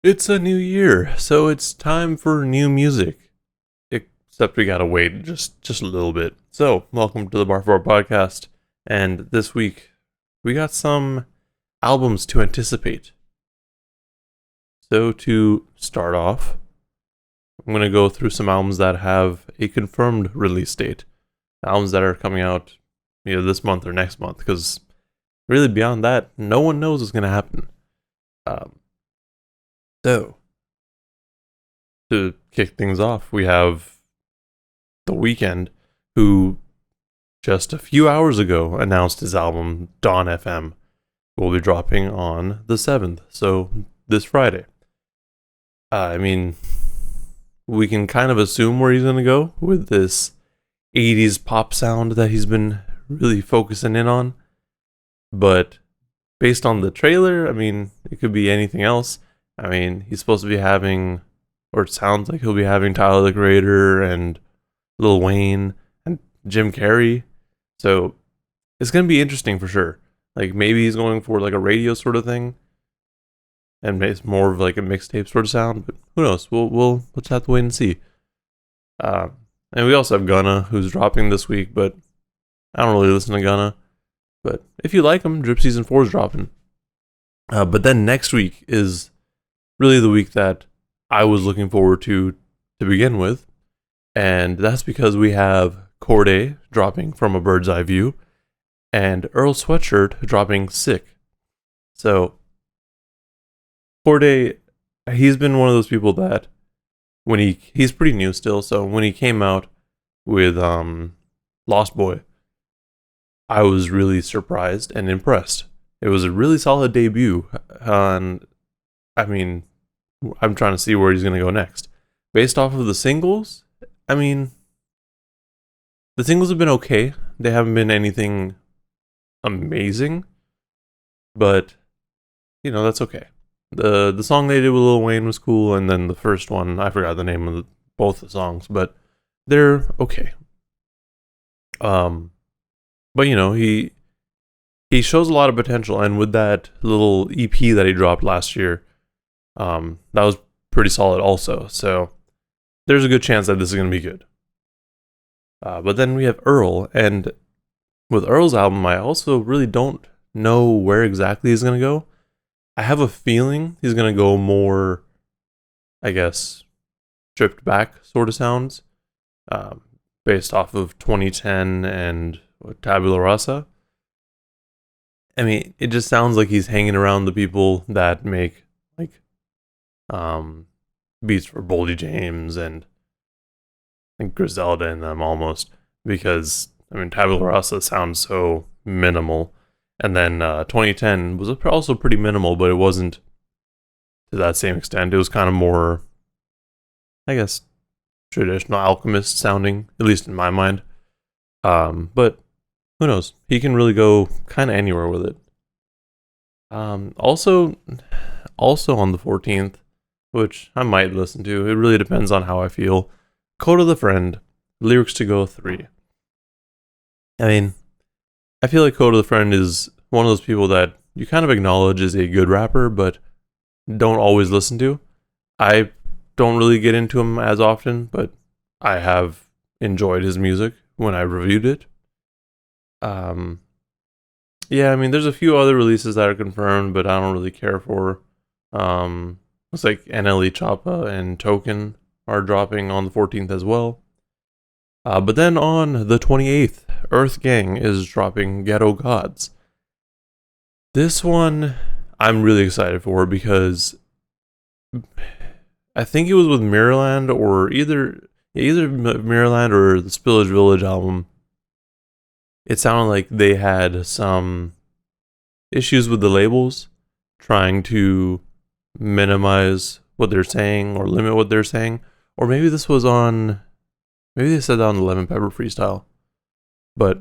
It's a new year, so it's time for new music. Except we gotta wait just a little bit. So, welcome to the Bar 4 podcast. And this week, we got some albums to anticipate. So, to start off, I'm gonna go through some albums that have a confirmed release date. Albums that are coming out either this month or next month, because really beyond that, no one knows what's gonna happen. Um, so, to kick things off, we have The Weeknd, who just a few hours ago announced his album Dawn FM will be dropping on the 7th, so this Friday. I mean, we can kind of assume where he's going to go with this 80s pop sound that he's been really focusing in on, but based on the trailer, I mean, it could be anything else. I mean, he's supposed to be having, or it sounds like he'll be having Tyler the Creator and Lil Wayne and Jim Carrey. So it's going to be interesting for sure. Like maybe he's going for like a radio sort of thing, and it's more of like a mixtape sort of sound. But who knows? We'll just have to wait and see. And we also have Gunna, who's dropping this week, but I don't really listen to Gunna. But if you like him, Drip Season 4 is dropping. But then next week is really the week that I was looking forward to begin with. And that's because we have Cordae dropping From a Bird's Eye View and Earl Sweatshirt dropping Sick. So Cordae, he's been one of those people that when he's pretty new still, so when he came out with Lost Boy, I was really surprised and impressed. It was a really solid debut, and I mean, I'm trying to see where he's going to go next. Based off of the singles, I mean, the singles have been okay. They haven't been anything amazing, but that's okay. The song they did with Lil Wayne was cool, and then the first one, I forgot the name of both the songs, but they're okay. But he shows a lot of potential, and with that little EP that he dropped last year, that was pretty solid also. So there's a good chance that this is going to be good. But then we have Earl, and with Earl's album, I also really don't know where exactly he's going to go. I have a feeling he's going to go more, I guess, stripped back sort of sounds, based off of 2010 and Tabula Rasa. I mean, it just sounds like he's hanging around the people that make like beats for Boldy James and Griselda in them almost, because I mean Tabula Rasa sounds so minimal, and then 2010 was also pretty minimal, but it wasn't to that same extent. It was kind of more, I guess, traditional Alchemist sounding, at least in my mind. But who knows? He can really go kind of anywhere with it. Also on the 14th, which I might listen to. It really depends on how I feel. Code of the Friend, Lyrics to Go 3. I mean, I feel like Code of the Friend is one of those people that you kind of acknowledge is a good rapper, but don't always listen to. I don't really get into him as often, but I have enjoyed his music when I reviewed it. Yeah, I mean, there's a few other releases that are confirmed, but I don't really care for. Looks like NLE Choppa and Token are dropping on the 14th as well. But then on the 28th, EarthGang is dropping Ghetto Gods. This one I'm really excited for because I think it was with Mirrorland, or either Mirrorland or the Spillage Village album. It sounded like they had some issues with the labels trying to minimize what they're saying or limit what they're saying. Or maybe this was on, maybe they said that on the Lemon Pepper freestyle. But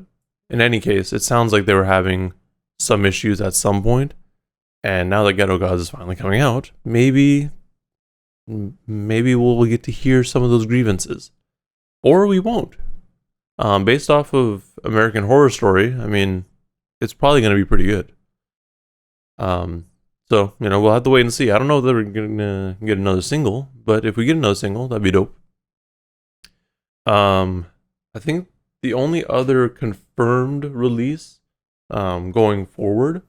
in any case, it sounds like they were having some issues at some point. And now that Ghetto Gods is finally coming out, maybe we'll get to hear some of those grievances. Or we won't. Based off of American Horror Story, I mean, it's probably going to be pretty good. So, we'll have to wait and see. I don't know if we're gonna get another single, but if we get another single, that'd be dope. I think the only other confirmed release, going forward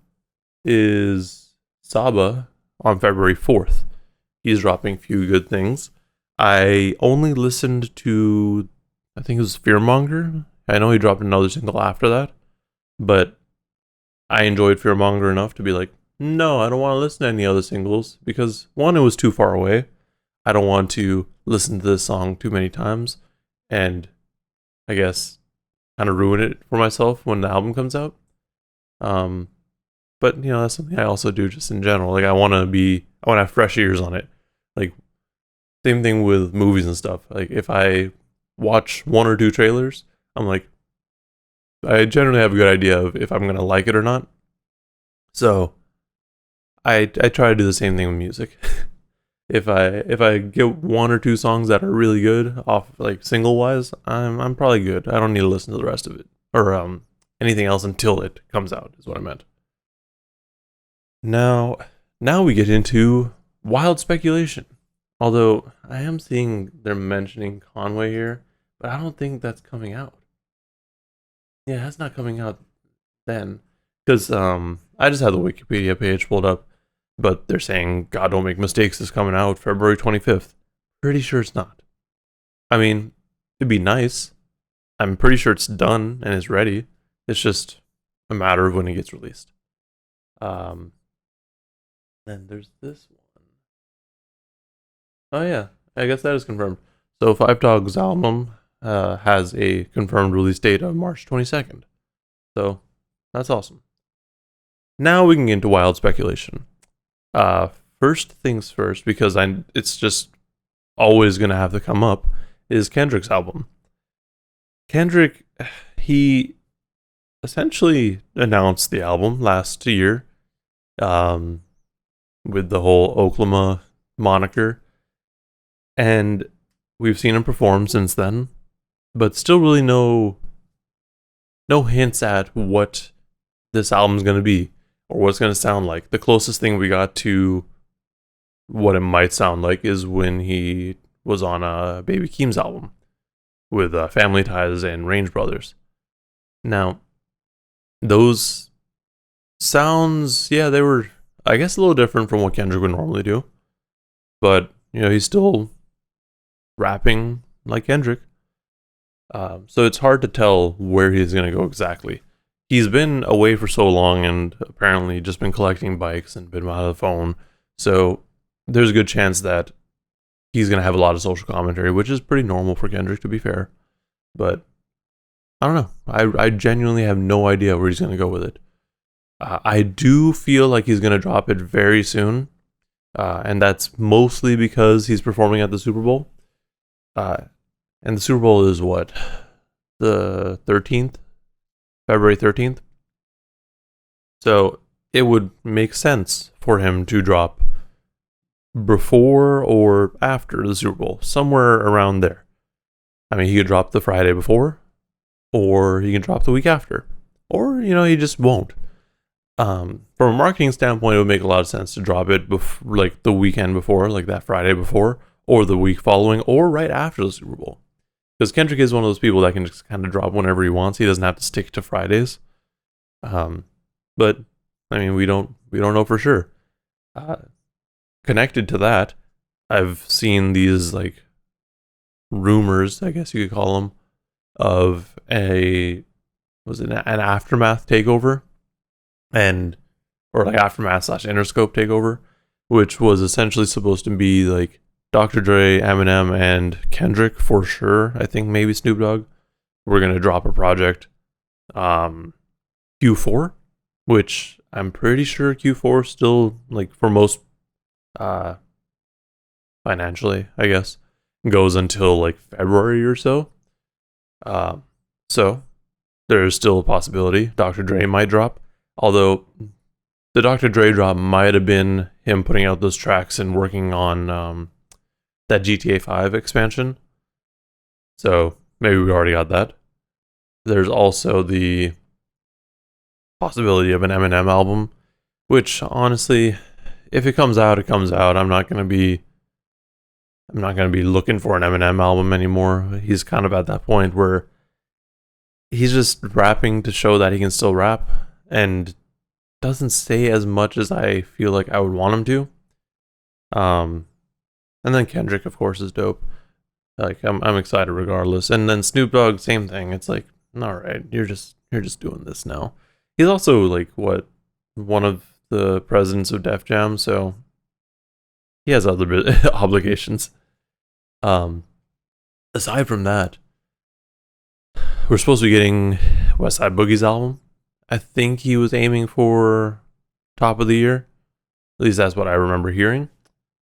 is Saba on February 4th. He's dropping Few Good Things. I only listened to, I think it was Fearmonger. I know he dropped another single after that, but I enjoyed Fearmonger enough to be like, no, I don't want to listen to any other singles because one, it was too far away. I don't want to listen to this song too many times and I guess kind of ruin it for myself when the album comes out. But that's something I also do just in general. Like I want to have fresh ears on it. Like same thing with movies and stuff. Like if I watch one or two trailers, I'm like, I generally have a good idea of if I'm gonna like it or not. So I try to do the same thing with music. If I get one or two songs that are really good off like single wise, I'm probably good. I don't need to listen to the rest of it or anything else until it comes out. Is what I meant. Now we get into wild speculation. Although I am seeing they're mentioning Conway here, but I don't think that's coming out. Yeah, that's not coming out then. Because I just had the Wikipedia page pulled up, but they're saying God Don't Make Mistakes is coming out February 25th. Pretty sure it's not. I mean, it'd be nice. I'm pretty sure it's done and is ready. It's just a matter of when it gets released. Then there's this one. Oh yeah, I guess that is confirmed. So Five Dog's album has a confirmed release date of March 22nd. So that's awesome. Now we can get into wild speculation. First things first, because it's just always gonna have to come up, is Kendrick's album. Kendrick, he essentially announced the album last year, with the whole Oklahoma moniker, and we've seen him perform since then, but still really no hints at what this album's gonna be or what it's gonna sound like. The closest thing we got to what it might sound like is when he was on Baby Keem's album with Family Ties and Range Brothers. Now, those sounds, yeah, they were, I guess, a little different from what Kendrick would normally do. But, he's still rapping like Kendrick. So it's hard to tell where he's going to go exactly. He's been away for so long and apparently just been collecting bikes and been out of the phone. So there's a good chance that he's going to have a lot of social commentary, which is pretty normal for Kendrick, to be fair. But I don't know. I genuinely have no idea where he's going to go with it. I do feel like he's going to drop it very soon. And that's mostly because he's performing at the Super Bowl. And the Super Bowl is what? The 13th? February 13th? So it would make sense for him to drop before or after the Super Bowl. Somewhere around there. I mean, he could drop the Friday before, or he can drop the week after. Or, he just won't. From a marketing standpoint, it would make a lot of sense to drop it like the weekend before, like that Friday before, or the week following, or right after the Super Bowl. Because Kendrick is one of those people that can just kind of drop whenever he wants. He doesn't have to stick to Fridays. But I mean, we don't know for sure. Connected to that, I've seen these like rumors, I guess you could call them, of an Aftermath takeover, or like Aftermath / Interscope takeover, which was essentially supposed to be like Dr. Dre, Eminem, and Kendrick for sure. I think maybe Snoop Dogg. We're gonna drop a project, Q4, which I'm pretty sure Q4 still, like, for most, financially, I guess, goes until like February or so. So there's still a possibility Dr. Dre might drop, although the Dr. Dre drop might have been him putting out those tracks and working on that GTA 5 expansion. So maybe we already got that. There's also the possibility of an Eminem album, which honestly, if it comes out, it comes out. I'm not gonna be looking for an Eminem album anymore. He's kind of at that point where he's just rapping to show that he can still rap and doesn't say as much as I feel like I would want him to. And then Kendrick, of course, is dope. Like I'm excited regardless. And then Snoop Dogg, same thing. It's like, all right, you're just doing this now. He's also like one of the presidents of Def Jam, so he has other obligations. Aside from that, we're supposed to be getting West Side Boogie's album. I think he was aiming for top of the year. At least that's what I remember hearing.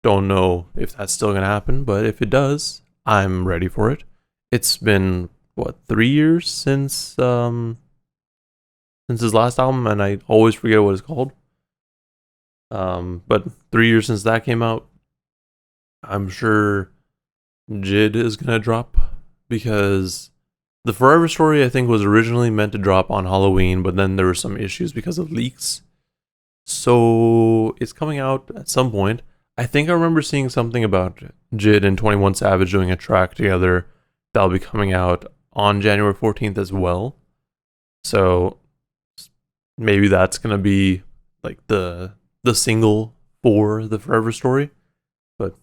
Don't know if that's still gonna happen, but if it does, I'm ready for it. It's been 3 years since his last album, and I always forget what it's called. But 3 years since that came out, I'm sure Jid is gonna drop, because the Forever Story, I think, was originally meant to drop on Halloween, but then there were some issues because of leaks. So it's coming out at some point. I think I remember seeing something about Jid and 21 Savage doing a track together that'll be coming out on January 14th as well. So maybe that's gonna be like the single for the Forever Story, but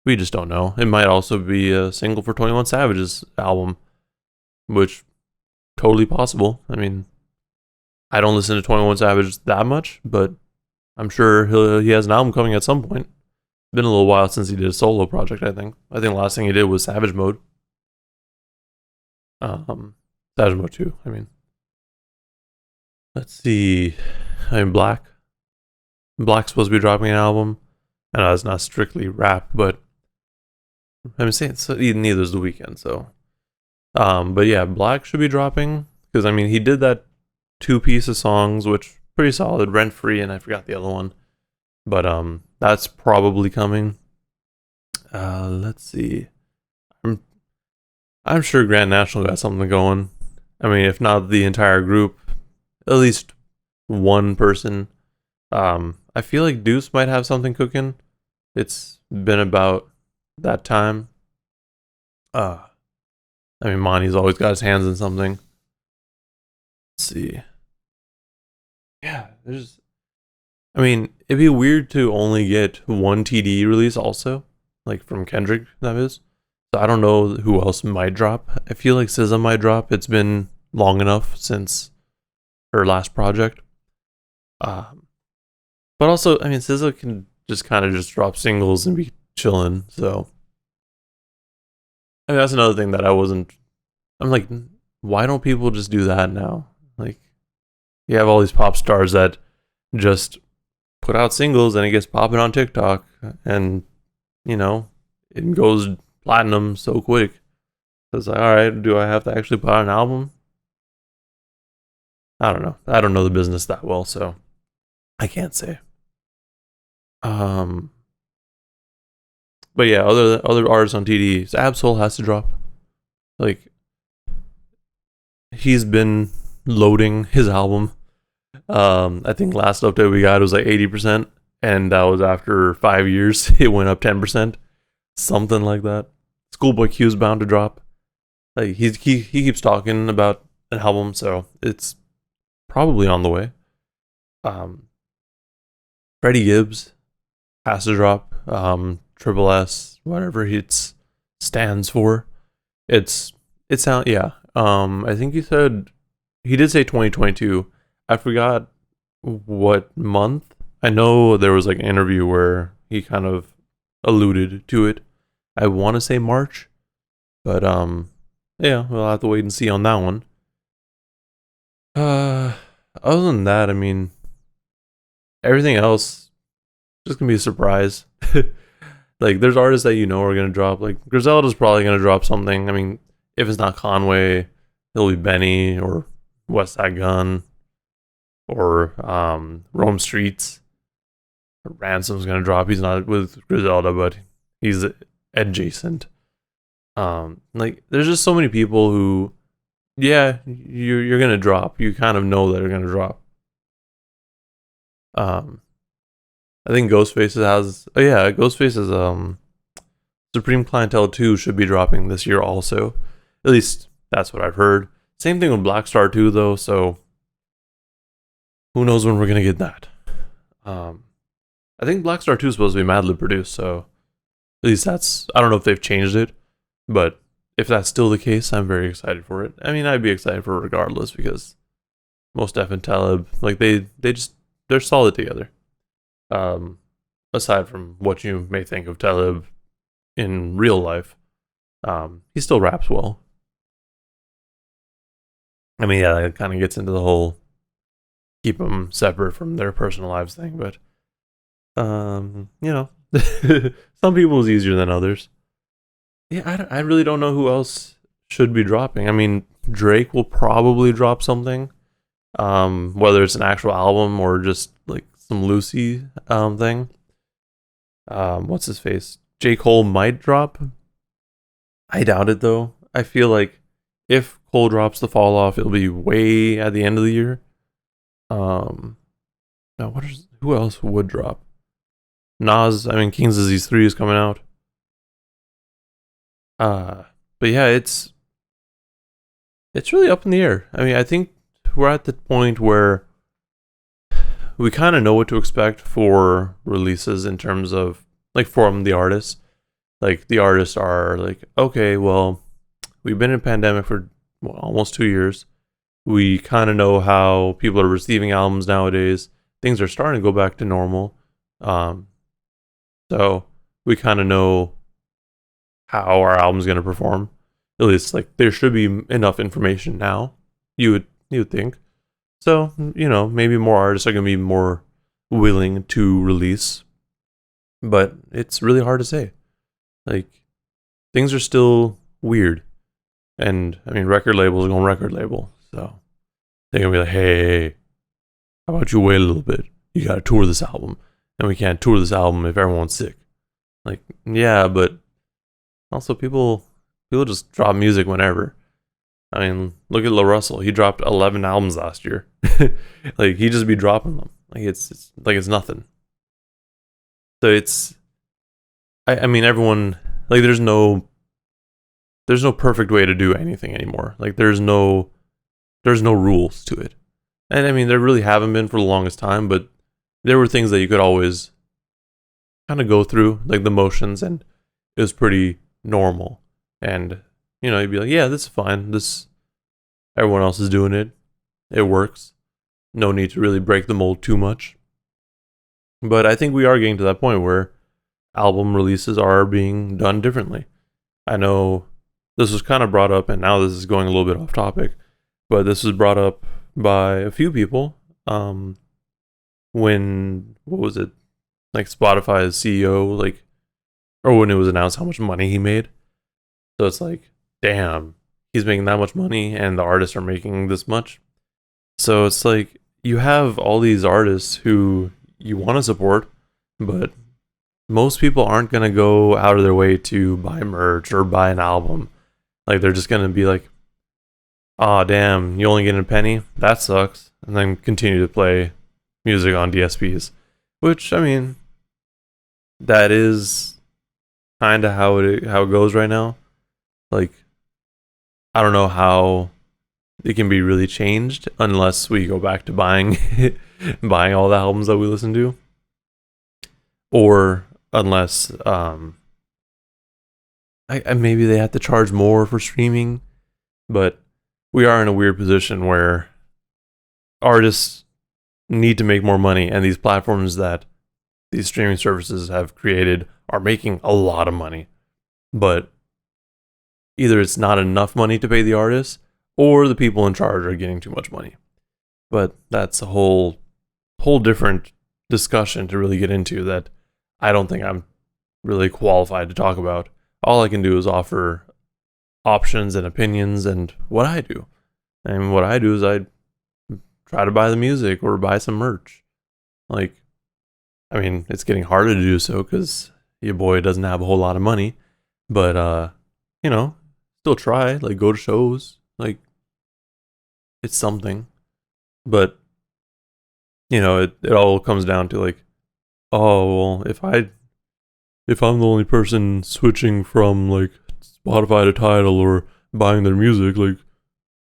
we just don't know. It might also be a single for 21 Savage's album, which totally possible. I mean, I don't listen to 21 Savage that much, but I'm sure he has an album coming at some point. Been a little while since he did a solo project, I think. I think the last thing he did was Savage Mode. Savage Mode 2, I mean. Let's see. I mean, Black's supposed to be dropping an album. I know it's not strictly rap, but I'm saying so neither is The Weeknd, so. But yeah, Black should be dropping, because I mean, he did that 2-piece of songs, which pretty solid. Rent Free, and I forgot the other one, but that's probably coming. Let's see. I'm sure Grand National got something going. I mean, if not the entire group, at least one person. I feel like Deuce might have something cooking. It's been about that time. I mean, Monty's always got his hands in something. Let's see. Yeah, I mean, it'd be weird to only get one TD release also, like from Kendrick, that is. So I don't know who else might drop. I feel like SZA might drop. It's been long enough since her last project. But also, I mean, SZA can just kind of just drop singles and be chilling. So I mean, that's another thing that I'm like, why don't people just do that now? Like, you have all these pop stars that just put out singles and it gets popping on TikTok, and you know, it goes platinum so quick. So it's like, all right, do I have to actually put out an album? I don't know. I don't know the business that well, so I can't say. But yeah, other artists on TD, Absol has to drop. Like, he's been loading his album. I think last update we got was like 80%, and that was after 5 years. It went up 10%, something like that. Schoolboy Q's bound to drop. Like he keeps talking about an album, so it's probably on the way. Freddie Gibbs has to drop. Triple S, whatever it stands for. I think he did say 2022. I forgot what month. I know there was like an interview where he kind of alluded to it. I want to say March, but yeah, we'll have to wait and see on that one. Other than that, I mean, everything else just gonna be a surprise. Like, there's artists that are gonna drop. Like, Griselda's probably gonna drop something. I mean, if it's not Conway, it'll be Benny or West Side Gun or Rome Streets. Ransom's gonna drop. He's not with Griselda, but he's adjacent. Like, there's just so many people who, yeah, you're gonna drop. You kind of know that they're gonna drop. I think Ghostface has. Oh yeah, Ghostface is Supreme Clientele 2 should be dropping this year also. At least that's what I've heard. Same thing with Black Star 2 though, so who knows when we're gonna get that. I think Black Star 2 is supposed to be Madlib produced, so at least that's, I don't know if they've changed it, but if that's still the case, I'm very excited for it. I mean, I'd be excited for it regardless because Mos Def and Talib, like they're solid together. Um, Aside from what you may think of Talib in real life, he still raps well. I mean, yeah, it kind of gets into the whole keep them separate from their personal lives thing, but you know, some people is easier than others. Yeah, I really don't know who else should be dropping. I mean, Drake will probably drop something, whether it's an actual album or just like some Lucy thing. What's his face? J. Cole might drop. I doubt it though. I feel like if Cole drops the fall off, it'll be way at the end of the year. Now who else would drop? Nas, I mean King's Disease 3 is coming out. But yeah, it's really up in the air. I mean, I think we're at the point where we kind of know what to expect for releases in terms of like from the artists. Like the artists are like, okay, well, we've been in a pandemic for almost 2 years. We kind of know how people are receiving albums nowadays. Things are starting to go back to normal. So we kind of know how our album's going to perform. At least like there should be enough information now. You would think. So, you know, maybe more artists are going to be more willing to release. But it's really hard to say. Like things are still weird. And I mean record labels are going record label. So they're going to be like, "Hey, how about you wait a little bit? You got to tour this album. And we can't tour this album if everyone's sick." Like, yeah, but also people just drop music whenever. I mean, look at Lil Russell. He dropped 11 albums last year. Like he just be dropping them. Like it's like it's nothing. So I mean everyone, like there's no perfect way to do anything anymore. Like there's no rules to it. And I mean there really haven't been for the longest time, but there were things that you could always kind of go through, like the motions, and it was pretty normal. And you know, you'd be like, yeah, this is fine. Everyone else is doing it. It works. No need to really break the mold too much. But I think we are getting to that point where album releases are being done differently. I know this was kind of brought up, and now this is going a little bit off topic, but this was brought up by a few people. When, what was it? Like Spotify's CEO, like, or when it was announced how much money he made. So it's like, damn, he's making that much money and the artists are making this much. So it's like, you have all these artists who you want to support, but most people aren't going to go out of their way to buy merch or buy an album. Like, they're just going to be like, "Aw, damn, you only get a penny? That sucks." And then continue to play music on DSPs. Which, I mean, that is kind of how it goes right now. Like, I don't know how it can be really changed unless we go back to buying all the albums that we listen to, or unless maybe they have to charge more for streaming. But we are in a weird position where artists need to make more money, and these platforms that these streaming services have created are making a lot of money, but either it's not enough money to pay the artists, or the people in charge are getting too much money. But that's a whole different discussion to really get into that I don't think I'm really qualified to talk about. All I can do is offer options and opinions and what I do. And what I do is I try to buy the music or buy some merch. Like, I mean, it's getting harder to do so because your boy doesn't have a whole lot of money. But, you know, still try. Like, go to shows. Like, it's something. But, you know, it all comes down to, like, oh well, if I'm the only person switching from like Spotify to Tidal or buying their music, like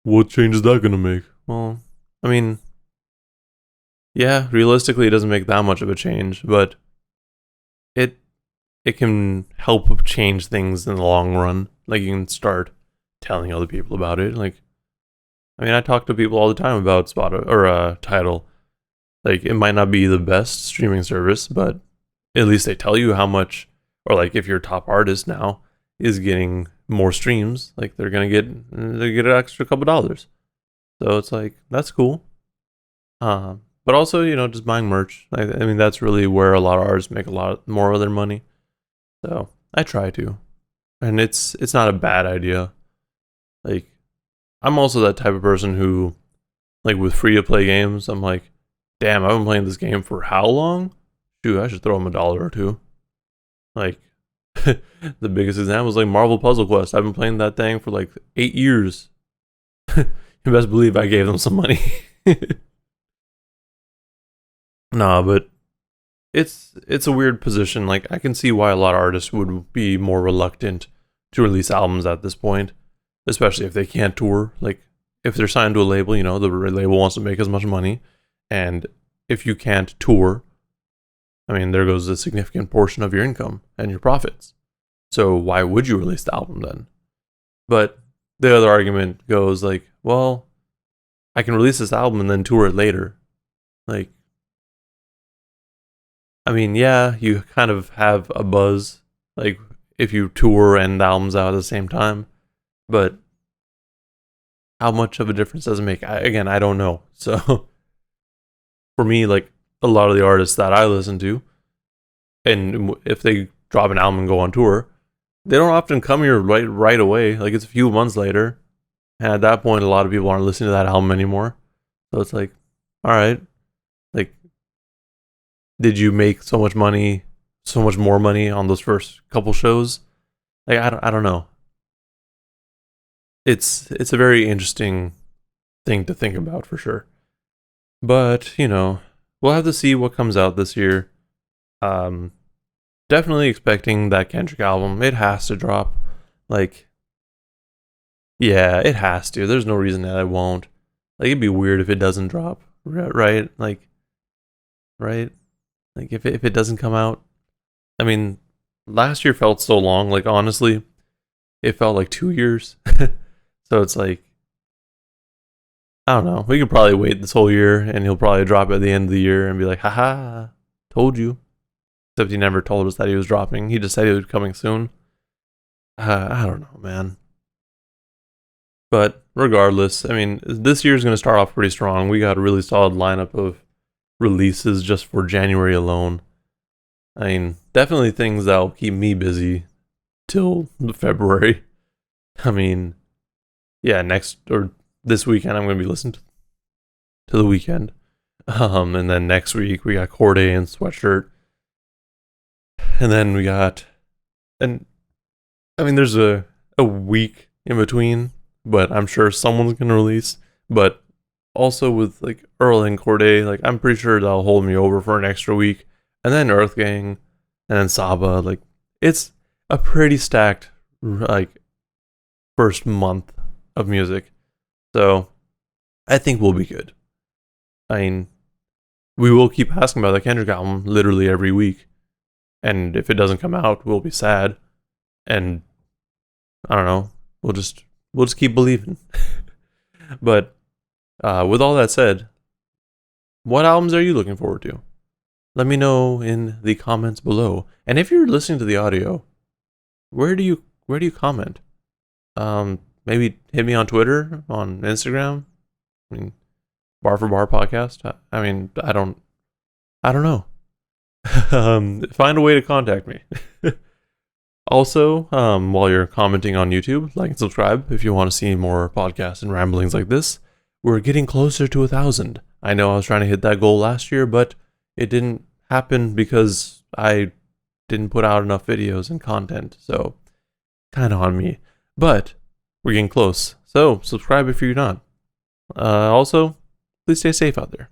what change is that gonna make? Well, I mean, yeah, realistically, it doesn't make that much of a change, but it it can help change things in the long run. Like you can start telling other people about it. Like, I mean, I talk to people all the time about Spotify or Tidal. Like, it might not be the best streaming service, but at least they tell you how much, or like if your top artist now is getting more streams, like they get an extra couple dollars. So it's like that's cool. But also, just buying merch. I mean, that's really where a lot of artists make a lot more of their money. So I try to, and it's not a bad idea. Like, I'm also that type of person who, like, with free to play games, I'm like, damn, I've been playing this game for how long? Shoot, I should throw them a dollar or two. Like, the biggest example is like Marvel Puzzle Quest. I've been playing that thing for like 8 years. You best believe I gave them some money. Nah, but it's a weird position. Like, I can see why a lot of artists would be more reluctant to release albums at this point, especially if they can't tour. Like, if they're signed to a label, the label wants to make as much money, and if you can't tour, I mean, there goes a significant portion of your income and your profits. So why would you release the album then? But the other argument goes like, well, I can release this album and then tour it later. Like, I mean, yeah, you kind of have a buzz, like if you tour and the album's out at the same time, but how much of a difference does it make? Again, I don't know. So for me, like a lot of the artists that I listen to, and if they drop an album and go on tour, they don't often come here right away. Like, it's a few months later, and at that point, a lot of people aren't listening to that album anymore. So it's like, all right, like, did you make so much money, so much more money on those first couple shows? Like, I don't know. It's a very interesting thing to think about for sure. But we'll have to see what comes out this year. Definitely expecting that Kendrick album. It has to drop. Like, yeah, it has to. There's no reason that it won't. Like, it'd be weird if it doesn't drop, right? Like, right? Like, if it doesn't come out. I mean, last year felt so long. Like, honestly, it felt like 2 years. So it's like, I don't know. We could probably wait this whole year, and he'll probably drop at the end of the year and be like, haha, told you. Except he never told us that he was dropping. He just said he was coming soon. I don't know, man. But regardless, I mean, this year's going to start off pretty strong. We got a really solid lineup of releases just for January alone. I mean, definitely things that'll keep me busy till February. I mean, yeah, this weekend I'm going to be listening to the Weeknd. And then next week we got Cordae and Sweatshirt. And then we got, and I mean, there's a week in between, but I'm sure someone's going to release. But also with like Earl and Cordae, like I'm pretty sure they'll hold me over for an extra week. And then EarthGang, and then Saba. Like, it's a pretty stacked like first month of music. So I think we'll be good. I mean, we will keep asking about the Kendrick album literally every week. And if it doesn't come out, we'll be sad. And I don't know. We'll just keep believing. But with all that said, what albums are you looking forward to? Let me know in the comments below. And if you're listening to the audio, where do you comment? Maybe hit me on Twitter, on Instagram. I mean, Bar for Bar podcast. I mean, I don't know. Find a way to contact me. Also, while you're commenting on YouTube, like and subscribe if you want to see more podcasts and ramblings like this. We're getting closer to 1,000. I know I was trying to hit that goal last year, but it didn't happen because I didn't put out enough videos and content. So, kind of on me. But we're getting close. So, subscribe if you're not. Also, please stay safe out there.